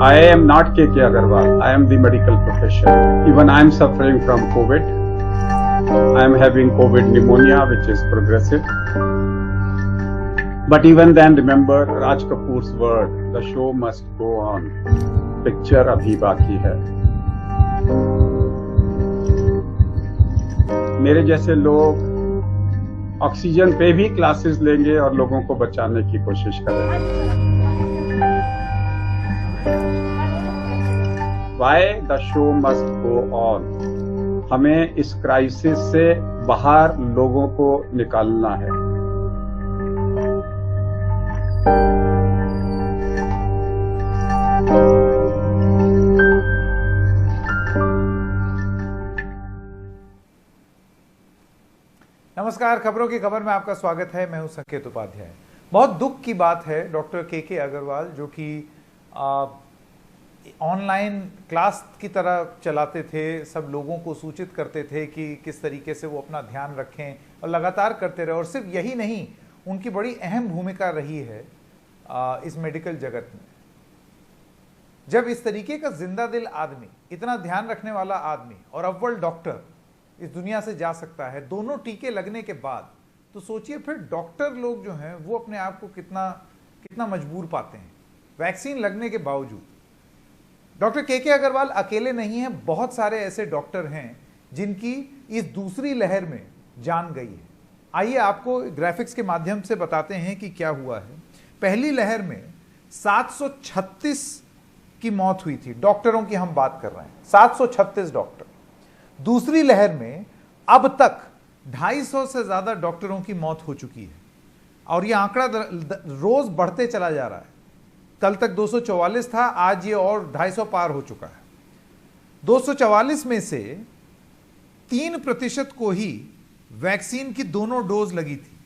I am not KK Agarwal. I am the medical profession. Even I am suffering from COVID. I am having COVID pneumonia, which is progressive. But even then, remember Raj Kapoor's word, the show must go on. Picture abhi baki hai. मेरे जैसे लोग oxygen पे भी classes लेंगे और लोगों को बचाने की कोशिश करेंगे. Why the show must go on? हमें इस क्राइसिस से बाहर लोगों को निकालना है. नमस्कार, खबरों की खबर में आपका स्वागत है. मैं हूं संकेत उपाध्याय. बहुत दुख की बात है डॉक्टर के अग्रवाल, जो कि ऑनलाइन क्लास की तरह चलाते थे, सब लोगों को सूचित करते थे कि किस तरीके से वो अपना ध्यान रखें, और लगातार करते रहे. और सिर्फ यही नहीं, उनकी बड़ी अहम भूमिका रही है इस मेडिकल जगत में. जब इस तरीके का जिंदा दिल आदमी, इतना ध्यान रखने वाला आदमी और अव्वल डॉक्टर इस दुनिया से जा सकता है, दोनों टीके लगने के बाद, तो सोचिए फिर डॉक्टर लोग जो हैं वो अपने आप को कितना मजबूर पाते हैं वैक्सीन लगने के बावजूद. डॉक्टर के अग्रवाल अकेले नहीं हैं, बहुत सारे ऐसे डॉक्टर हैं जिनकी इस दूसरी लहर में जान गई है. आइए आपको ग्राफिक्स के माध्यम से बताते हैं कि क्या हुआ है. पहली लहर में 736 की मौत हुई थी, डॉक्टरों की हम बात कर रहे हैं, 736 डॉक्टर. दूसरी लहर में अब तक 250 से ज्यादा डॉक्टरों की मौत हो चुकी है, और यह आंकड़ा रोज बढ़ते चला जा रहा है. कल तक 244 था, आज ये और 250 पार हो चुका है. 244 में से 3% को ही वैक्सीन की दोनों डोज लगी थी.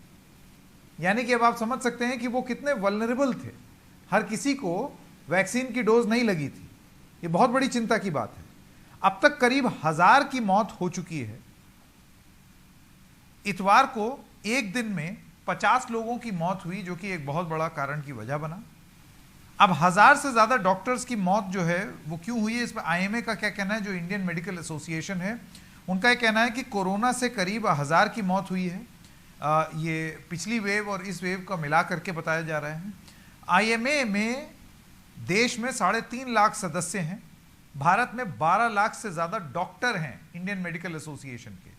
यानी कि अब आप समझ सकते हैं कि वो कितने वल्नरेबल थे. हर किसी को वैक्सीन की डोज नहीं लगी थी. ये बहुत बड़ी चिंता की बात है. अब तक करीब 1000 की मौत हो चुकी है. इतवार को एक दिन में 50 लोगों की मौत हुई, जो कि एक बहुत बड़ा कारण की वजह बना. अब 1000 से ज्यादा डॉक्टर्स की मौत जो है वो क्यों हुई है, इस पर आईएमए का क्या कहना है, जो इंडियन मेडिकल एसोसिएशन है, उनका यह कहना है कि कोरोना से करीब 1000 की मौत हुई है. ये पिछली वेव और इस वेव का मिला करके बताया जा रहा है. आईएमए में देश में 3.5 लाख सदस्य हैं. भारत में 12 लाख से ज्यादा डॉक्टर हैं इंडियन मेडिकल एसोसिएशन के.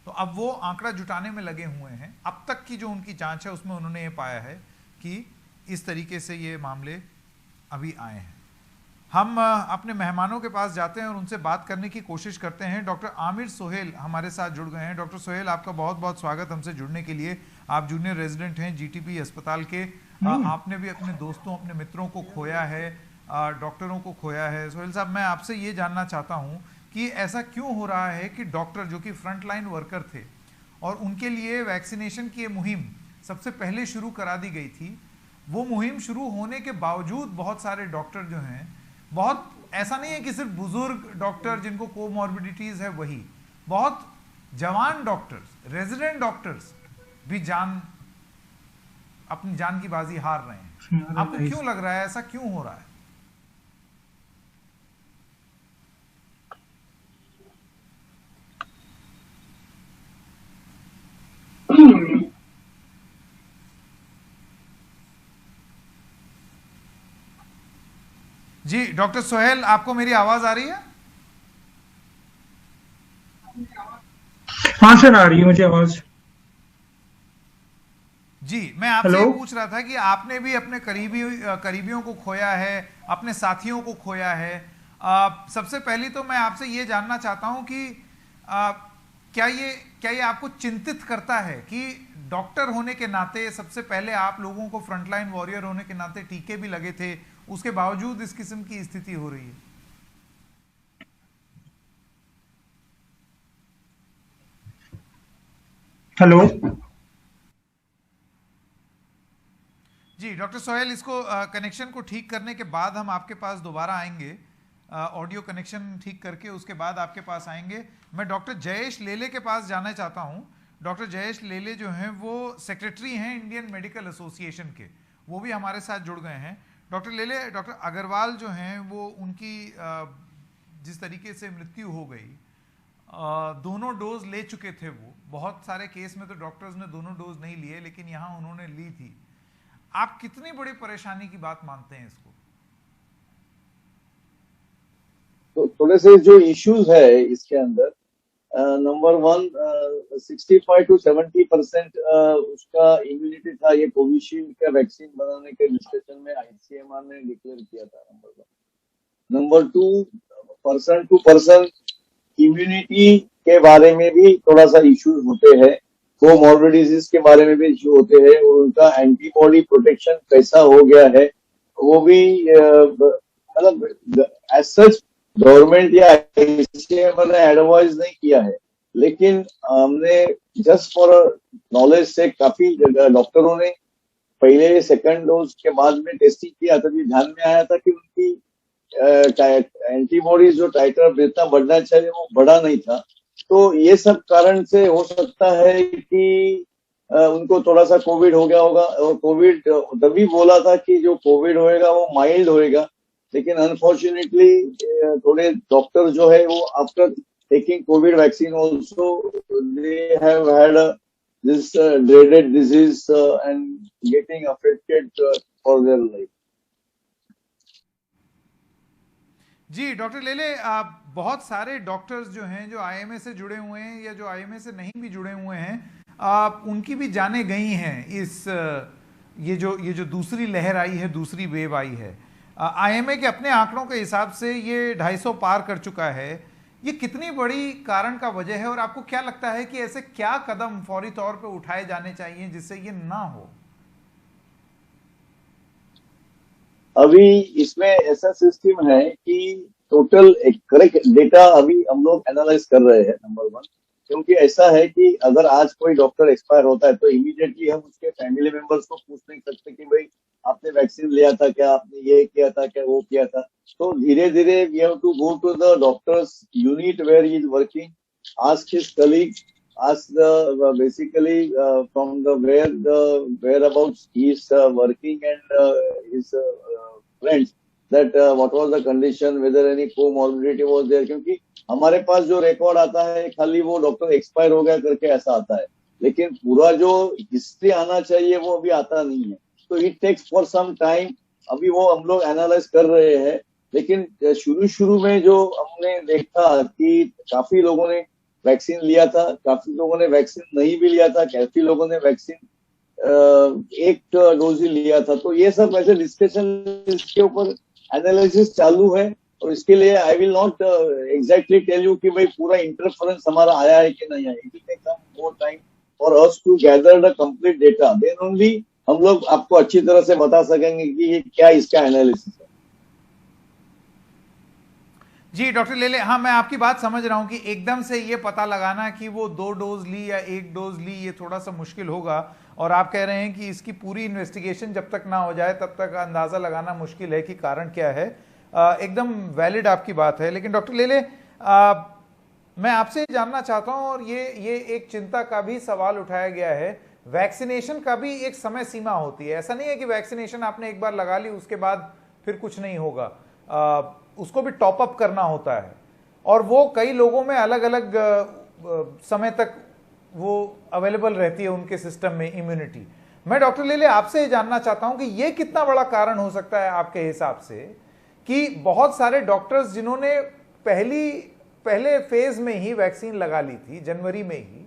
तो अब वो आंकड़ा जुटाने में लगे हुए हैं. अब तक की जो उनकी जांच है उसमें उन्होंने ये पाया है कि इस तरीके से ये मामले अभी आए हैं. हम अपने मेहमानों के पास जाते हैं और उनसे बात करने की कोशिश करते हैं. डॉक्टर आमिर सोहेल हमारे साथ जुड़ गए हैं. डॉक्टर सोहेल, आपका बहुत बहुत स्वागत हमसे जुड़ने के लिए. आप जूनियर रेजिडेंट हैं जीटीबी अस्पताल के. आपने भी अपने दोस्तों, अपने मित्रों को खोया है, डॉक्टरों को खोया है. सोहेल साहब, मैं आपसे ये जानना चाहता हूँ कि ऐसा क्यों हो रहा है कि डॉक्टर जो कि फ्रंट लाइन वर्कर थे और उनके लिए वैक्सीनेशन की ये मुहिम सबसे पहले शुरू करा दी गई थी, वो मुहिम शुरू होने के बावजूद बहुत सारे डॉक्टर जो हैं, बहुत ऐसा नहीं है कि सिर्फ बुजुर्ग डॉक्टर जिनको कोमॉर्बिडिटीज है वही, बहुत जवान डॉक्टर्स, रेजिडेंट डॉक्टर्स भी अपनी जान की बाजी हार रहे हैं. आपको क्यों लग रहा है, ऐसा क्यों हो रहा है? जी डॉक्टर सोहेल, आपको मेरी आवाज आ रही है? हाँ सर, आ रही है मुझे आवाज. जी, मैं आपसे ये पूछ रहा था कि आपने भी अपने करीबियों को खोया है, अपने साथियों को खोया है. सबसे पहले तो मैं आपसे ये जानना चाहता हूं कि क्या ये आपको चिंतित करता है कि डॉक्टर होने के नाते, सबसे पहले आप लोगों को फ्रंटलाइन वॉरियर होने के नाते टीके भी लगे थे, उसके बावजूद इस किस्म की स्थिति हो रही है? हेलो जी डॉक्टर सोहेल, इसको कनेक्शन को ठीक करने के बाद हम आपके पास दोबारा आएंगे. ऑडियो कनेक्शन ठीक करके उसके बाद आपके पास आएंगे. मैं डॉक्टर जयेश लेले के पास जाना चाहता हूं. डॉक्टर जयेश लेले जो हैं वो सेक्रेटरी हैं इंडियन मेडिकल एसोसिएशन के, वो भी हमारे साथ जुड़ गए हैं. डॉक्टर लेले, डॉक्टर अग्रवाल जो हैं वो उनकी जिस तरीके से मृत्यु हो गई, दोनों डोज ले चुके थे। वो बहुत सारे केस में तो डॉक्टर्स ने दोनों डोज नहीं लिए, लेकिन यहाँ उन्होंने ली थी। आप कितनी बड़ी परेशानी की बात मानते हैं इसको? तो थोड़े से जो इश्यूज है इसके अंदर, नंबर वन, 65 to 70% उसका इम्यूनिटी था। ये कोविशील्ड का वैक्सीन बनाने के डिस्कशन में ICMR ने डिक्लेयर किया था, number one. Number two, person to person immunity के बारे में भी थोड़ा सा इश्यूज होते हैं, कोमॉर्बिड डिजीज के बारे में भी इश्यू होते हैं, और उनका एंटीबॉडी प्रोटेक्शन कैसा हो गया है वो भी, मतलब एज सच गवर्नमेंट या ICMR ने एडवाइज नहीं किया है, लेकिन हमने जस्ट फॉर नॉलेज से काफी डॉक्टरों ने पहले सेकंड डोज के बाद में टेस्टिंग किया, तभी ध्यान में आया था कि उनकी एंटीबॉडीज जो टाइटर जितना बढ़ना चाहिए वो बढ़ा नहीं था। तो ये सब कारण से हो सकता है कि उनको थोड़ा सा कोविड हो गया होगा, और कोविड तभी बोला था कि जो कोविड होएगा वो माइल्ड होएगा, लेकिन अनफॉर्चुनेटली थोड़े डॉक्टर जो है वो after taking Covid vaccine also they have had this dreaded disease and getting affected for their life. जी डॉक्टर लेले, बहुत सारे डॉक्टर्स जो हैं जो IMA से जुड़े हुए हैं या जो IMA से नहीं भी जुड़े हुए हैं, उनकी भी जाने गई हैं इस ये जो दूसरी लहर आई है, दूसरी वेव आई है। IMA के अपने आंकड़ों के हिसाब से ये 250 पार कर चुका है। ये कितनी बड़ी कारण का वजह है, और आपको क्या लगता है कि ऐसे क्या कदम फौरी तौर पे उठाए जाने चाहिए जिससे ये ना हो? अभी इसमें ऐसा सिस्टम है कि टोटल करेक्ट डेटा अभी हम लोग एनालाइज कर रहे हैं, नंबर वन। क्योंकि ऐसा है कि अगर आज कोई डॉक्टर एक्सपायर होता है तो इमीडिएटली हम उसके फैमिली मेंबर्स को पूछ नहीं सकते कि भाई आपने वैक्सीन लिया था क्या, आपने ये किया था क्या, वो किया था। तो धीरे धीरे we have to go to the doctors unit where he is working, ask his colleague, ask the basically from the whereabouts he is working and his friends that what was the condition, whether any comorbidity was there। क्योंकि हमारे पास जो record आता है खाली वो doctor expire हो गया करके ऐसा आता है, लेकिन पूरा जो हिस्ट्री आना चाहिए वो अभी आता नहीं है। तो it takes for some time. अभी वो हम लोग एनालाइज कर रहे हैं, लेकिन शुरू में जो हमने देखा कि काफी लोगों ने वैक्सीन लिया था, काफी लोगों ने वैक्सीन नहीं भी लिया था, काफी लोगों ने वैक्सीन एक डोज ही लिया था। तो ये सब ऐसे डिस्कशन, इसके ऊपर एनालिसिस चालू है, और इसके लिए I will not exactly tell you कि भाई पूरा इंटरफेरेंस हमारा आया है कि नहीं आया। It will take some more time for us to gather the complete data, then only हम लोग आपको अच्छी तरह से बता सकेंगे कि ये क्या इसका एनालिसिस है। जी डॉक्टर लेले, हाँ मैं आपकी बात समझ रहा हूं कि एकदम से ये पता लगाना कि वो 2 डोज ली या 1 डोज ली ये थोड़ा सा मुश्किल होगा, और आप कह रहे हैं कि इसकी पूरी इन्वेस्टिगेशन जब तक ना हो जाए तब तक अंदाजा लगाना मुश्किल है कि कारण क्या है। एकदम वैलिड आपकी बात है। लेकिन डॉक्टर लेले, मैं आपसे जानना चाहता हूं, और ये एक चिंता का भी सवाल उठाया गया है, वैक्सीनेशन का भी एक समय सीमा होती है। ऐसा नहीं है कि वैक्सीनेशन आपने एक बार लगा ली उसके बाद फिर कुछ नहीं होगा, उसको भी टॉप अप करना होता है, और वो कई लोगों में अलग अलग समय तक वो अवेलेबल रहती है उनके सिस्टम में इम्यूनिटी। मैं डॉक्टर लेले आपसे जानना चाहता हूं कि ये कितना बड़ा कारण हो सकता है आपके हिसाब से कि बहुत सारे डॉक्टर्स जिन्होंने पहले फेज में ही वैक्सीन लगा ली थी जनवरी में ही,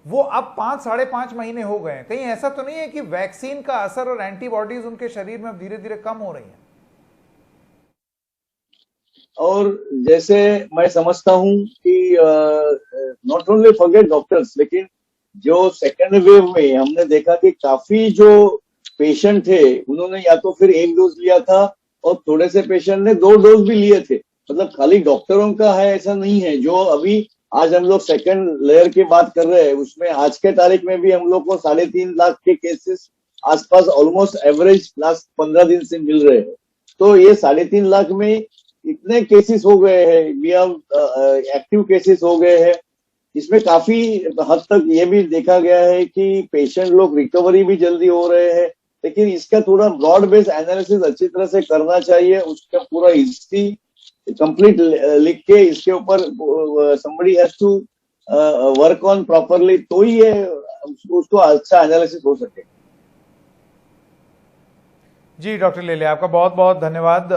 वो अब 5-5.5 महीने हो गए हैं। कहीं ऐसा तो नहीं है कि वैक्सीन का असर और एंटीबॉडीज उनके शरीर में धीरे धीरे कम हो रही हैं? और जैसे मैं समझता हूं कि नॉट ओनली फॉरगेट डॉक्टर्स, लेकिन जो सेकेंड वेव में हमने देखा कि काफी जो पेशेंट थे उन्होंने या तो फिर 1 डोज लिया था, और थोड़े से पेशेंट ने 2 डोज भी लिए थे। मतलब खाली डॉक्टरों का है ऐसा नहीं है। जो अभी आज हम लोग सेकेंड लेयर की बात कर रहे हैं, उसमें आज के तारीख में भी हम लोग को 3.5 लाख के केसेस आसपास ऑलमोस्ट एवरेज लास्ट 15 दिन से मिल रहे हैं। तो ये 3.5 लाख में इतने केसेस हो गए हैं, एक्टिव केसेस हो गए हैं। इसमें काफी हद तक ये भी देखा गया है कि पेशेंट लोग रिकवरी भी जल्दी हो रहे हैं, लेकिन इसका थोड़ा ब्रॉड बेस्ड एनालिसिस अच्छी तरह से करना चाहिए, उसका पूरा हिस्ट्री कंप्लीट लिख के इसके ऊपर somebody has to work on properly, तो ही ये उसको अच्छा एनालिसिस हो सके। जी डॉक्टर लेले, आपका बहुत बहुत धन्यवाद।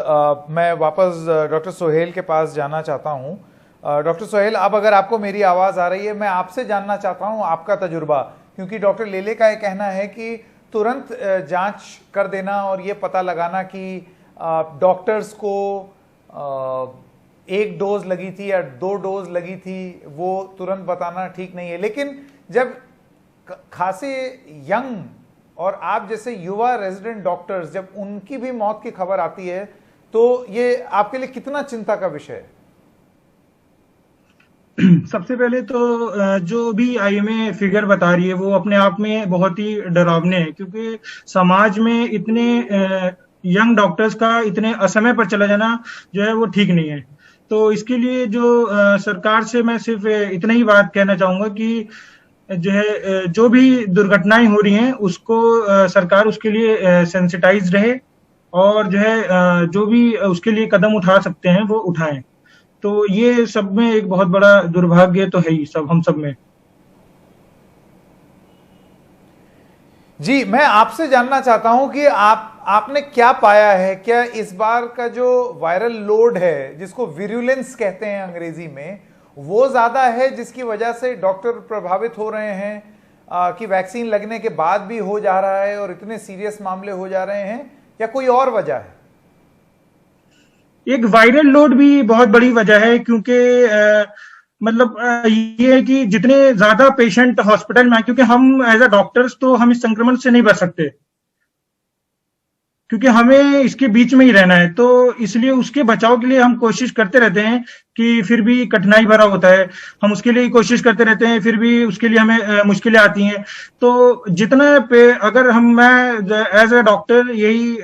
मैं वापस डॉक्टर सोहेल के पास जाना चाहता हूं। डॉक्टर सोहेल, अब अगर आपको मेरी आवाज़ आ रही है, मैं आपसे जानना चाहता हूं आपका तजुर्बा, क्योंकि डॉक्टर लेले का ये कहना है कि तुरंत जांच कर देना और ये पता लगाना कि डॉक्टर्स को 1 डोज लगी थी या 2 डोज लगी थी, वो तुरंत बताना ठीक नहीं है। लेकिन जब खासे यंग और आप जैसे युवा रेजिडेंट डॉक्टर्स, जब उनकी भी मौत की खबर आती है, तो ये आपके लिए कितना चिंता का विषय है? सबसे पहले तो जो भी आईएमए फिगर बता रही है वो अपने आप में बहुत ही डरावने हैं, क्योंकि समाज में इतने यंग डॉक्टर्स का इतने असमय पर चला जाना जो है वो ठीक नहीं है। तो इसके लिए जो सरकार से मैं सिर्फ इतना ही बात कहना चाहूंगा कि जो है जो भी दुर्घटनाएं हो रही हैं उसको सरकार उसके लिए सेंसिटाइज रहे, और जो है जो भी उसके लिए कदम उठा सकते हैं वो उठाएं। तो ये सब में एक बहुत बड़ा दुर्भाग्य तो है ही हम सब में। जी, मैं आपसे जानना चाहता हूं कि आपने क्या पाया है? क्या इस बार का जो वायरल लोड है, जिसको विरुलेंस कहते हैं अंग्रेजी में, वो ज्यादा है जिसकी वजह से डॉक्टर प्रभावित हो रहे हैं, कि वैक्सीन लगने के बाद भी हो जा रहा है और इतने सीरियस मामले हो जा रहे हैं, या कोई और वजह है? एक वायरल लोड भी बहुत बड़ी वजह है, क्योंकि मतलब ये है कि जितने ज्यादा पेशेंट हॉस्पिटल में आए, क्योंकि हम एज अ डॉक्टर्स तो हम इस संक्रमण से नहीं बच सकते, क्योंकि हमें इसके बीच में ही रहना है। तो इसलिए उसके बचाव के लिए हम कोशिश करते रहते हैं कि फिर भी कठिनाई भरा होता है, हम उसके लिए कोशिश करते रहते हैं, फिर भी उसके लिए हमें मुश्किलें आती हैं। तो जितना अगर मैं एज अ डॉक्टर यही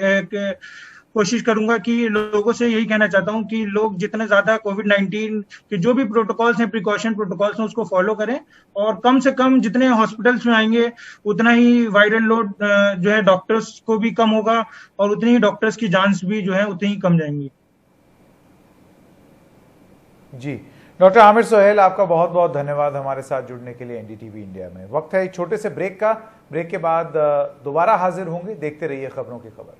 कोशिश करूंगा कि लोगों से यही कहना चाहता हूं कि लोग जितने ज्यादा कोविड-19 के जो भी प्रोटोकॉल्स हैं, प्रिकॉशन प्रोटोकॉल्स हैं, उसको फॉलो करें, और कम से कम जितने हॉस्पिटल्स में आएंगे उतना ही वायरल लोड जो है डॉक्टर्स को भी कम होगा, और उतनी ही डॉक्टर्स की जान भी जो है उतनी ही कम जाएंगी। जी डॉक्टर आमिर सोहेल, आपका बहुत बहुत धन्यवाद हमारे साथ जुड़ने के लिए एनडीटीवी इंडिया में। वक्त है एक छोटे से ब्रेक का। ब्रेक के बाद दोबारा हाजिर होंगे। देखते रहिए खबरों की खबर।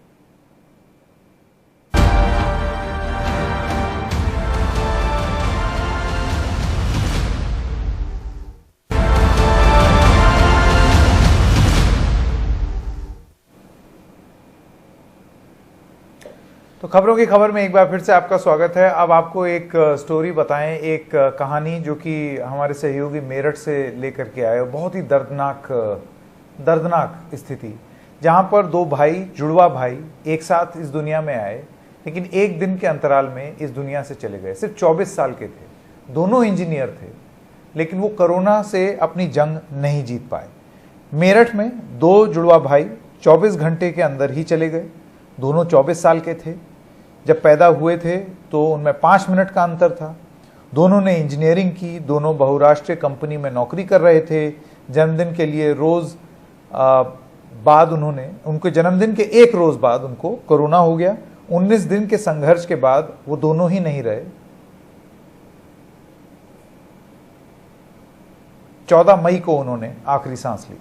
तो खबरों की खबर में एक बार फिर से आपका स्वागत है। अब आपको एक स्टोरी बताएं, एक कहानी जो कि हमारे सहयोगी मेरठ से लेकर के आए। बहुत ही दर्दनाक स्थिति, जहां पर 2 भाई, जुड़वा भाई एक साथ इस दुनिया में आए, लेकिन एक दिन के अंतराल में इस दुनिया से चले गए। सिर्फ 24 साल के थे, दोनों इंजीनियर थे, लेकिन वो कोरोना से अपनी जंग नहीं जीत पाए। मेरठ में 2 जुड़वा भाई 24 घंटे के अंदर ही चले गए। दोनों 24 साल के थे। जब पैदा हुए थे तो उनमें 5 मिनट का अंतर था। दोनों ने इंजीनियरिंग की, दोनों बहुराष्ट्रीय कंपनी में नौकरी कर रहे थे। जन्मदिन के लिए रोज बाद उनके जन्मदिन के 1 रोज बाद उनको कोरोना हो गया। 19 दिन के संघर्ष के बाद वो दोनों ही नहीं रहे। 14 मई को उन्होंने आखिरी सांस ली।